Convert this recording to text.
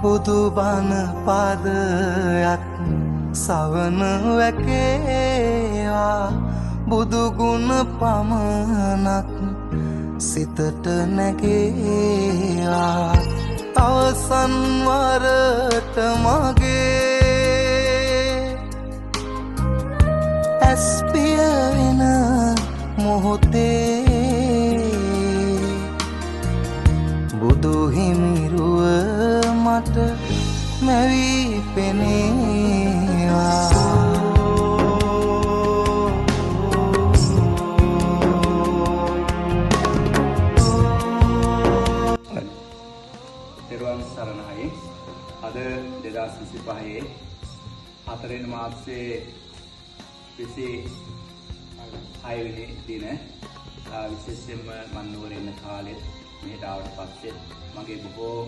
බුදු බණ පදයක් සවන වැකේවා බුදු ගුණ පමණක් සිතට නැගේවා අවසන් වරට මගේ ඇස් පිය වෙන මොහොතේ බුදු හිමිරුව මට මැවී පෙනේවා තෙරුවන් සරණයි. අද 2025 4 මාසයේ 26 වෙනි දින විශේෂයෙන්ම මන් නුවර ඉන්න කාලෙත් මෙහෙට ආවට පස්සේ මගේ බොහෝ